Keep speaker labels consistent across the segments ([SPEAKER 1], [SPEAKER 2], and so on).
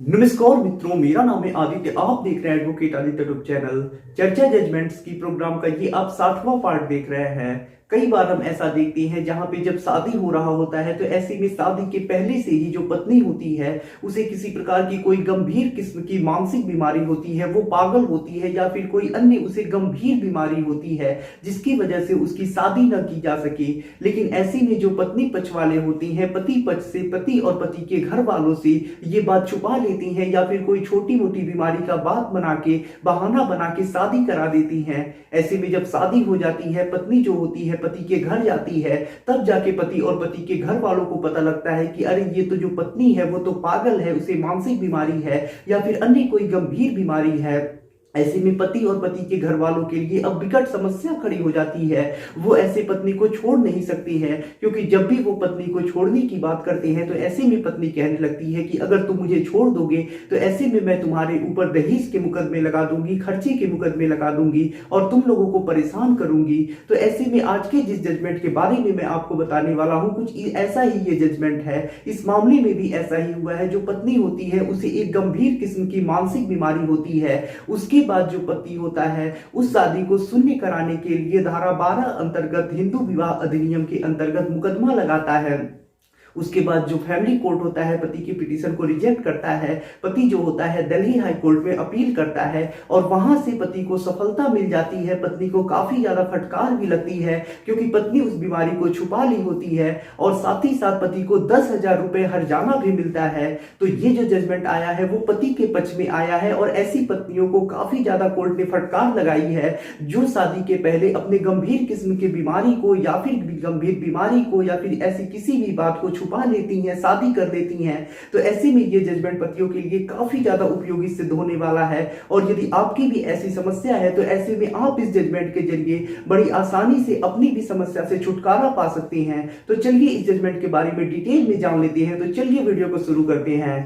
[SPEAKER 1] नमस्कार मित्रों, मेरा नाम है आदित्य। आप देख रहे हैं एडवोकेट आदित्य यूट्यूब चैनल। चर्चा जजमेंट्स की प्रोग्राम का ये आप 60वां पार्ट देख रहे हैं। कई बार हम ऐसा देखते हैं जहां पे जब शादी हो रहा होता है तो ऐसे में शादी के पहले से ही जो पत्नी होती है उसे किसी प्रकार की कोई गंभीर किस्म की मानसिक बीमारी होती है, वो पागल होती है या फिर कोई अन्य उसे गंभीर बीमारी होती है जिसकी वजह से उसकी शादी न की जा सके। लेकिन ऐसे में जो पत्नी पक्ष वाले होती हैं, पति पक्ष से, पति और पति के घर वालों से ये बात छुपा लेती हैं या फिर कोई छोटी मोटी बीमारी का बात बना के, बहाना बना के शादी करा देती हैं। ऐसे में जब शादी हो जाती है, पत्नी जो होती है पति के घर जाती है, तब जाके पति और पति के घर वालों को पता लगता है कि अरे ये तो जो पत्नी है वो तो पागल है, उसे मानसिक बीमारी है या फिर अन्य कोई गंभीर बीमारी है। ऐसे में पति और पति के घर वालों के लिए अब विकट समस्या खड़ी हो जाती है। वो ऐसे पत्नी को छोड़ नहीं सकती है, क्योंकि जब भी वो पत्नी को छोड़ने की बात करते हैं तो ऐसे में पत्नी कहने लगती है कि अगर तुम मुझे छोड़ दोगे तो ऐसे में मैं तुम्हारे ऊपर दहेज के मुकदमे लगा दूंगी, खर्चे के मुकदमे लगा दूंगी और तुम लोगों को परेशान करूंगी। तो ऐसे में आज के जिस जजमेंट के बारे में मैं आपको बताने वाला हूं, कुछ ऐसा ही ये जजमेंट है। इस मामले में भी ऐसा ही हुआ है। जो पत्नी होती है उसे एक गंभीर किस्म की मानसिक बीमारी होती है। उसके बाद जो पति होता है उस शादी को शून्य कराने के लिए धारा 12 अंतर्गत हिंदू विवाह अधिनियम के अंतर्गत मुकदमा लगाता है। उसके बाद जो फैमिली कोर्ट होता है पति की पिटीशन को रिजेक्ट करता है। पति जो होता है दिल्ली हाई कोर्ट में अपील करता है और वहां से पति को सफलता मिल जाती है। पत्नी को काफी ज्यादा फटकार भी लगती है, क्योंकि पत्नी उस बीमारी को छुपा ली होती है और साथ ही साथ पति को 10,000 रुपए हर्जाना भी मिलता है। तो ये जो जजमेंट आया है वो पति के पक्ष में आया है और ऐसी पत्नियों को काफी ज्यादा कोर्ट ने फटकार लगाई है जो शादी के पहले अपने गंभीर किस्म की बीमारी को या फिर गंभीर बीमारी को या फिर ऐसी किसी भी बात को छुपा लेती हैं, शादी कर लेती हैं। तो ऐसे में ये जजमेंट पतियों के लिए काफी ज्यादा उपयोगी सिद्ध होने वाला है। और यदि आपकी भी ऐसी समस्या है तो ऐसे में आप इस जजमेंट के जरिए बड़ी आसानी से अपनी भी समस्या से छुटकारा पा सकते हैं। तो चलिए इस जजमेंट के बारे में डिटेल में जान लेते हैं। तो चलिए वीडियो को शुरू करते हैं।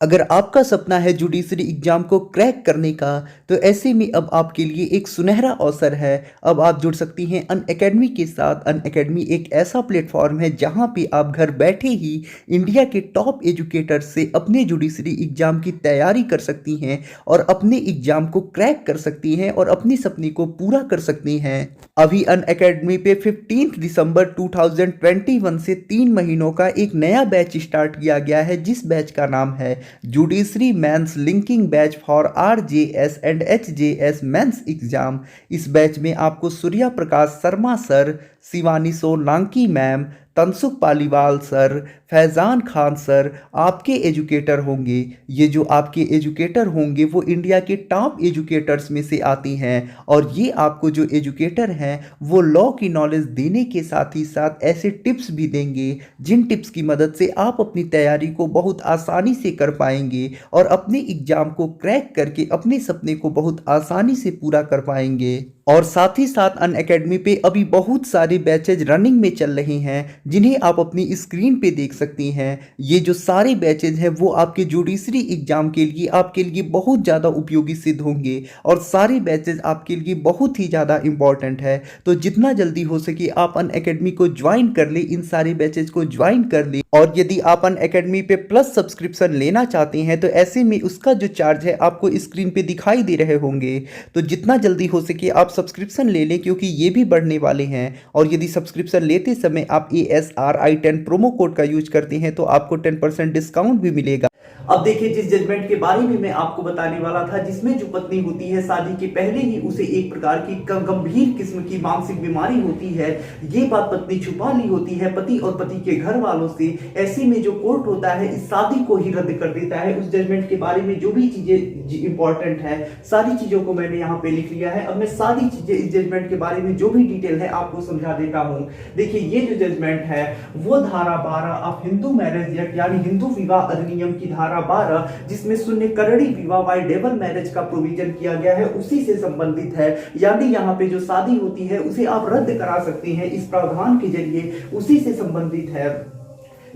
[SPEAKER 2] अगर आपका सपना है जुडिशरी एग्जाम को क्रैक करने का, तो ऐसे में अब आपके लिए एक सुनहरा अवसर है। अब आप जुड़ सकती हैं अनअकैडमी के साथ। अनअकैडमी एक ऐसा प्लेटफॉर्म है जहां पे आप घर बैठे ही इंडिया के टॉप एजुकेटर से अपने जुडिशरी एग्जाम की तैयारी कर सकती हैं और अपने एग्जाम को क्रैक कर सकती हैं और अपने सपने को पूरा कर सकती हैं। अभी अनअकैडमी पे 15 दिसंबर 2021 से 3 महीनों का एक नया बैच स्टार्ट किया गया है, जिस बैच का नाम है judiciary mains linking batch for RJS and HJS mains exam. इस बैच में आपको Surya Prakash Sharma sir, Shivani Solanki ma'am, Tansukh Paliwal sir, Faizan Khan sir आपके एजुकेटर होंगे। ये जो आपके एजुकेटर होंगे वो इंडिया के टॉप एजुकेटर्स में से आती हैं और ये आपको जो एजुकेटर हैं वो लॉ की नॉलेज देने के साथ ही साथ ऐसे टिप्स भी देंगे जिन टिप्स की मदद से आप अपनी तैयारी को बहुत आसानी से कर पाएंगे और अपने एग्ज़ाम को क्रैक करके अपने सपने को बहुत आसानी से पूरा कर पाएंगे। और साथ ही साथ अनअकैडमी पे अभी बहुत सारे बैचेज रनिंग में चल रहे हैं जिन्हें आप अपनी स्क्रीन पे देख सकती हैं। ये जो सारे बैचेज हैं वो आपके जुडिशरी एग्जाम के लिए आपके लिए बहुत ज़्यादा उपयोगी सिद्ध होंगे और सारे बैचेज आपके लिए बहुत ही ज़्यादा इंपॉर्टेंट है। तो जितना जल्दी हो सके आप अनअकैडमी को ज्वाइन कर ले, इन सारे बैचेज को ज्वाइन कर ले। और यदि आप अनअकैडमी पे प्लस सब्सक्रिप्शन लेना चाहते हैं तो ऐसे में उसका जो चार्ज है आपको स्क्रीन पे दिखाई दे रहे होंगे। तो जितना जल्दी हो सके आप सब्सक्रिप्शन ले लें, क्योंकि ये भी बढ़ने वाले हैं। और यदि सब्सक्रिप्शन लेते समय आप ASRI10 प्रोमो कोड का यूज करते हैं तो आपको 10% डिस्काउंट भी मिलेगा।
[SPEAKER 1] अब देखिए, जिस जजमेंट के बारे में मैं आपको बताने वाला था, जिसमें जो पत्नी होती है शादी के पहले ही उसे एक प्रकार की गंभीर किस्म की मानसिक बीमारी होती है। ये बात पत्नी छुपा ली होती है पति और पति के घर वालों से। ऐसे में जो कोर्ट होता है इस शादी को ही रद्द कर देता है। उस जजमेंट के बारे में जो भी चीजें इंपॉर्टेंट है सारी चीजों को मैंने यहाँ पे लिख लिया है। अब मैं सारी चीजें इस जजमेंट के बारे में जो भी डिटेल है आपको समझा देता हूँ। देखिए, ये जो जजमेंट है वो धारा 12 ऑफ हिंदू मैरिज एक्ट यानी हिंदू विवाह अधिनियम की धारा 12, जिसमें शून्य करड़ी विवाह बाय डबल मैरिज का प्रोविजन किया गया है, उसी से संबंधित है। यानी यहाँ पे जो शादी होती है उसे आप रद्द करा सकते हैं इस प्रावधान के जरिए, उसी से संबंधित है।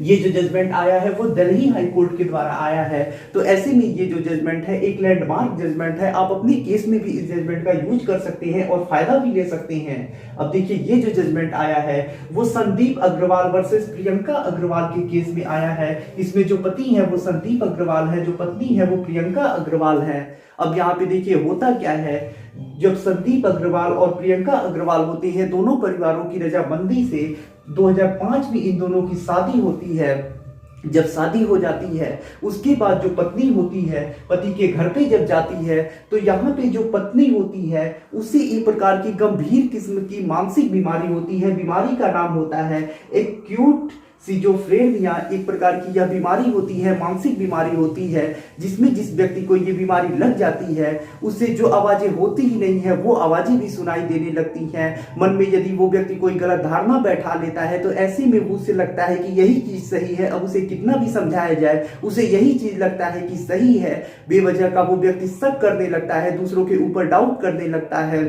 [SPEAKER 1] ये जो जजमेंट आया है वो दिल्ली हाई कोर्ट के द्वारा आया है। तो ऐसे में ये जो जजमेंट है एक लैंडमार्क जजमेंट है। आप अपने केस में भी इस जजमेंट का यूज कर सकते हैं और फायदा भी ले सकते हैं। अब देखिए ये जो जजमेंट आया है वो संदीप अग्रवाल वर्सेस प्रियंका अग्रवाल के केस में आया है। इसमें जो पति है वो संदीप अग्रवाल है, जो पत्नी है वो प्रियंका अग्रवाल है। अब यहाँ पे देखिए होता क्या है, जब संदीप अग्रवाल और प्रियंका अग्रवाल होते हैं, दोनों परिवारों की रजामंदी से 2005 में इन दोनों की शादी होती है। जब शादी हो जाती है उसके बाद जो पत्नी होती है पति के घर पे जब जाती है तो यहाँ पे जो पत्नी होती है उसे एक प्रकार की गंभीर किस्म की मानसिक बीमारी होती है। बीमारी का नाम होता है एक्यूट सिजोफ्रेनिया। एक प्रकार की यह बीमारी होती है, मानसिक बीमारी होती है, जिसमें जिस व्यक्ति को ये बीमारी लग जाती है उसे जो आवाजें होती ही नहीं है वो आवाजें भी सुनाई देने लगती हैं। मन में यदि वो व्यक्ति कोई गलत धारणा बैठा लेता है तो ऐसे में वो उसे लगता है कि यही चीज सही है। अब उसे कितना भी समझाया जाए उसे यही चीज लगता है कि सही है। बेवजह का वो व्यक्ति शक करने लगता है, दूसरों के ऊपर डाउट करने लगता है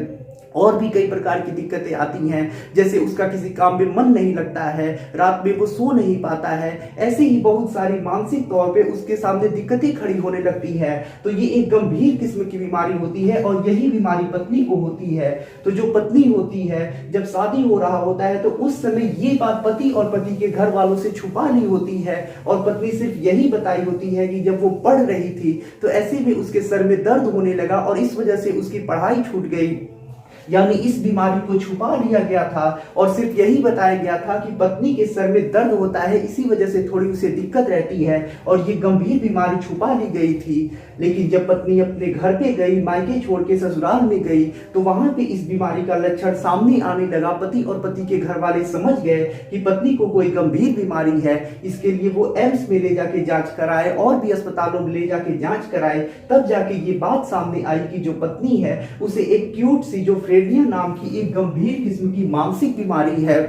[SPEAKER 1] और भी कई प्रकार की दिक्कतें आती हैं, जैसे उसका किसी काम में मन नहीं लगता है, रात में वो सो नहीं पाता है। ऐसे ही बहुत सारी मानसिक तौर पे उसके सामने दिक्कतें खड़ी होने लगती है। तो ये एक गंभीर किस्म की बीमारी होती है और यही बीमारी पत्नी को होती है। तो जो पत्नी होती है जब शादी हो रहा होता है तो उस समय ये बात पति और पति के घर वालों से छुपा ली होती है और पत्नी सिर्फ यही बताई होती है कि जब वो पढ़ रही थी तो ऐसे में उसके सर में दर्द होने लगा और इस वजह से उसकी पढ़ाई छूट गई। यानी इस बीमारी को छुपा लिया गया था और सिर्फ यही बताया गया था कि पत्नी के सर में दर्द होता है, इसी वजह से थोड़ी उसे दिक्कत रहती है और ये गंभीर बीमारी छुपा ली गई थी। लेकिन जब पत्नी अपने घर पे गई, मायके छोड़ के ससुराल में गई, तो वहां पे इस बीमारी का लक्षण सामने आने लगा। पति और पति के घर वाले समझ गए कि पत्नी को कोई गंभीर बीमारी है। इसके लिए वो एम्स में ले जाके जांच कराए और भी अस्पतालों में ले जाके जांच कराए। तब जाके ये बात सामने आई कि जो पत्नी है उसे एक्यूट सिजोफ्रेनिया नाम की एक गंभीर किस्म की मानसिक बीमारी है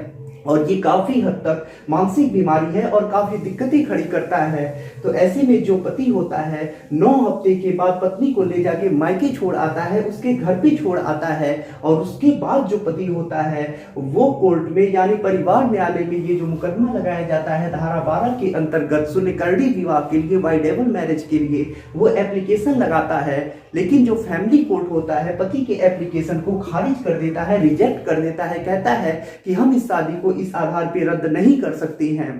[SPEAKER 1] और ये काफी हद तक मानसिक बीमारी है और काफी दिक्कतें खड़ी करता है। तो ऐसे में जो पति होता है 9 हफ्ते के बाद पत्नी को ले जाके मायके छोड़ आता है, उसके घर पे छोड़ आता है और उसके बाद जो पति होता है वो कोर्ट में यानी परिवार न्यायालय में ये जो मुकदमा लगाया जाता है धारा 12 के अंतर्गत सुनिकर्णी विवाह के लिए, वाइडेबल मैरिज के लिए, वो एप्लीकेशन लगाता है। लेकिन जो फैमिली कोर्ट होता है पति के एप्लीकेशन को खारिज कर देता है, रिजेक्ट कर देता है, कहता है कि हम इस शादी को इस आधार पर रद्द नहीं कर सकते हैं।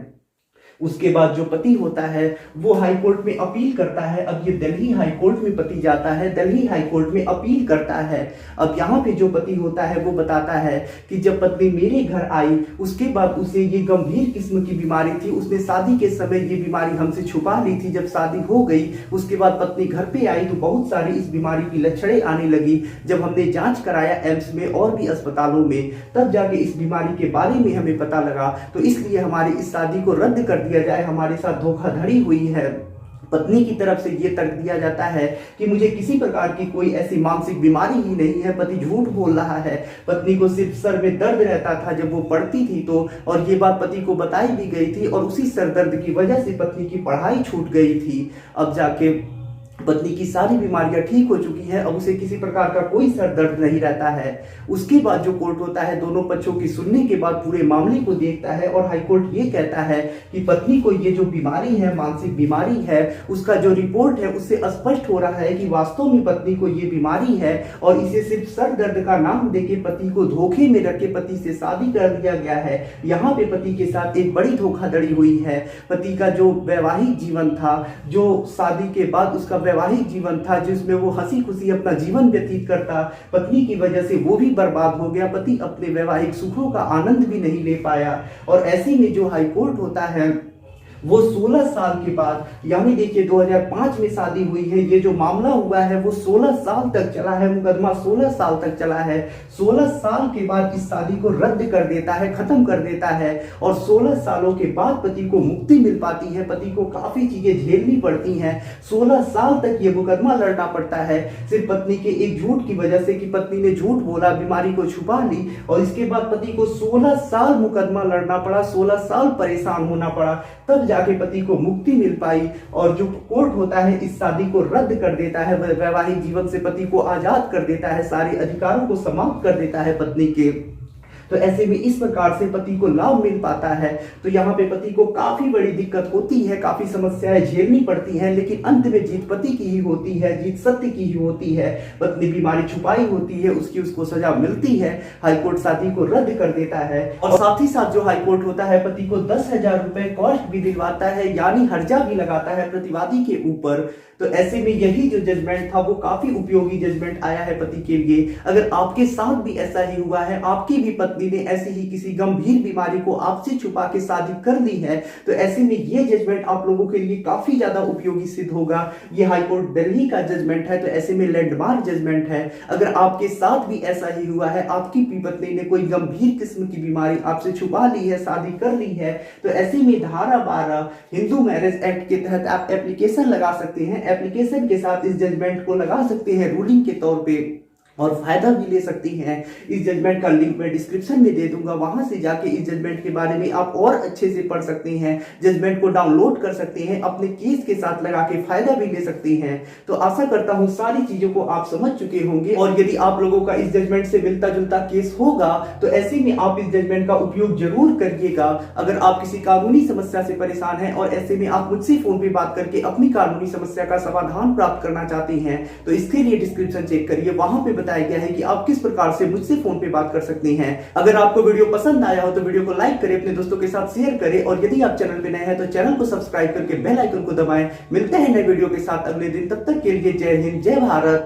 [SPEAKER 1] उसके बाद जो पति होता है वो हाई कोर्ट में अपील करता है। अब ये दिल्ली हाई कोर्ट में पति जाता है, दिल्ली हाई कोर्ट में अपील करता है। अब यहाँ पे जो पति होता है वो बताता है कि जब पत्नी मेरे घर आई उसके बाद उसे ये गंभीर किस्म की बीमारी थी, उसने शादी के समय ये बीमारी हमसे छुपा ली थी। जब शादी हो गई उसके बाद पत्नी घर पे आई तो बहुत सारी इस बीमारी की लक्षणें आने लगी। जब हमने जांच कराया एम्स में और भी अस्पतालों में तब जाके इस बीमारी के बारे में हमें पता लगा, तो इसलिए हमारी इस शादी को रद्द कर दिया जाए, हमारे साथ धोखाधड़ी हुई है। पत्नी की तरफ से यह तर्क दिया जाता है कि मुझे किसी प्रकार की कोई ऐसी मानसिक बीमारी ही नहीं है। पति झूठ बोल रहा है, पत्नी को सिर्फ सर में दर्द रहता था जब वो पढ़ती थी तो, और ये बात पति को बताई भी गई थी और उसी सर दर्द की वजह से पत्नी की पढ़ाई छूट गई थी। अब जाके पत्नी की सारी बीमारियां ठीक हो चुकी है, अब उसे किसी प्रकार का कोई सर दर्द नहीं रहता है। उसके बाद जो कोर्ट होता है दोनों पक्षों की सुनने के बाद पूरे मामले को देखता है और हाईकोर्ट ये कहता है कि पत्नी को ये जो बीमारी है, मानसिक बीमारी है, उसका जो रिपोर्ट है उससे स्पष्ट हो रहा है कि वास्तव में पत्नी को ये बीमारी है और इसे सिर्फ सर दर्द का नाम देके पति को धोखे में रख के पति से शादी कर दिया गया है। यहाँ पे पति के साथ एक बड़ी धोखाधड़ी हुई है। पति का जो वैवाहिक जीवन था, जो शादी के बाद उसका वैवाहिक जीवन था जिसमें वो हंसी खुशी अपना जीवन व्यतीत करता, पत्नी की वजह से वो भी बर्बाद हो गया। पति अपने वैवाहिक सुखों का आनंद भी नहीं ले पाया और ऐसे में जो हाई कोर्ट होता है वो 16 साल के बाद, यानी देखिए 2005 में शादी हुई है, ये जो मामला हुआ है वो 16 साल तक चला है, मुकदमा 16 साल तक चला है। 16 साल के बाद इस शादी को रद्द कर देता है, खत्म कर देता है और 16 सालों के बाद पति को मुक्ति मिल पाती है। पति को काफी चीजें झेलनी पड़ती हैं, 16 साल तक ये मुकदमा लड़ना पड़ता है सिर्फ पत्नी के एक झूठ की वजह से कि पत्नी ने झूठ बोला, बीमारी को छुपा ली और इसके बाद पति को 16 साल मुकदमा लड़ना पड़ा, 16 साल परेशान होना पड़ा, तब जाके पति को मुक्ति मिल पाई। और जो कोर्ट होता है इस शादी को रद्द कर देता है, वैवाहिक जीवन से पति को आजाद कर देता है, सारे अधिकारों को समाप्त कर देता है पत्नी के। तो ऐसे में इस प्रकार से पति को लाभ मिल पाता है। तो यहाँ पे पति को काफी बड़ी दिक्कत होती है, काफी समस्याएं झेलनी पड़ती हैं, लेकिन अंत में जीत पति की ही होती है, जीत सत्य की ही होती है। पत्नी बीमारी छुपाई होती है, उसको सजा मिलती है, हाईकोर्ट शादी को रद्द कर देता है और साथ ही साथ जो हाईकोर्ट होता है पति को 10,000 रुपए कॉस्ट भी दिलवाता है, यानी हर्जा भी लगाता है प्रतिवादी के ऊपर। तो ऐसे में यही जो जजमेंट था वो काफी उपयोगी जजमेंट आया है पति के लिए। अगर आपके साथ भी ऐसा ही हुआ है, आपकी भी पत्नी ने ऐसी ही किसी गंभीर बीमारी को आपसे छुपा के शादी कर दी है, तो ऐसे में ये जजमेंट आप लोगों के लिए काफी ज्यादा उपयोगी सिद्ध होगा। ये हाईकोर्ट दिल्ली का जजमेंट है, तो ऐसे में लैंडमार्क जजमेंट है। अगर आपके साथ भी ऐसा ही हुआ है, आपकी भी पत्नी ने कोई गंभीर किस्म की बीमारी आपसे छुपा ली है, शादी कर ली है, तो ऐसे में धारा 12 हिंदू मैरिज एक्ट के तहत आप एप्लीकेशन लगा सकते हैं। एप्लीकेशन के साथ इस जजमेंट को लगा सकते हैं रूलिंग के तौर पे और फायदा भी ले सकती हैं। इस जजमेंट का लिंक मैं डिस्क्रिप्शन में दे दूंगा, वहां से जाके इस जजमेंट के बारे में आप और अच्छे से पढ़ सकते हैं, जजमेंट को डाउनलोड कर सकते हैं, अपने केस के साथ लगा के फायदा भी ले सकते हैं। तो आशा करता हूं सारी चीजों को आप समझ चुके होंगे और यदि आप लोगों का इस जजमेंट से मिलता जुलता केस होगा तो ऐसे में आप इस जजमेंट का उपयोग जरूर करिएगा। अगर आप किसी कानूनी समस्या से परेशान हैं और ऐसे में आप मुझसे फोन पे बात करके अपनी कानूनी समस्या का समाधान प्राप्त करना चाहते हैं, तो इसके लिए डिस्क्रिप्शन चेक करिए, वहां पे बताया गया है कि आप किस प्रकार से मुझसे फोन पे बात कर सकते हैं। अगर आपको वीडियो पसंद आया हो तो वीडियो को लाइक करें, अपने दोस्तों के साथ शेयर करें और यदि आप चैनल पे नए हैं तो चैनल को सब्सक्राइब करके बेल आइकन को दबाएं। मिलते हैं नए वीडियो के साथ अगले दिन, तब तक के लिए जय हिंद, जय भारत।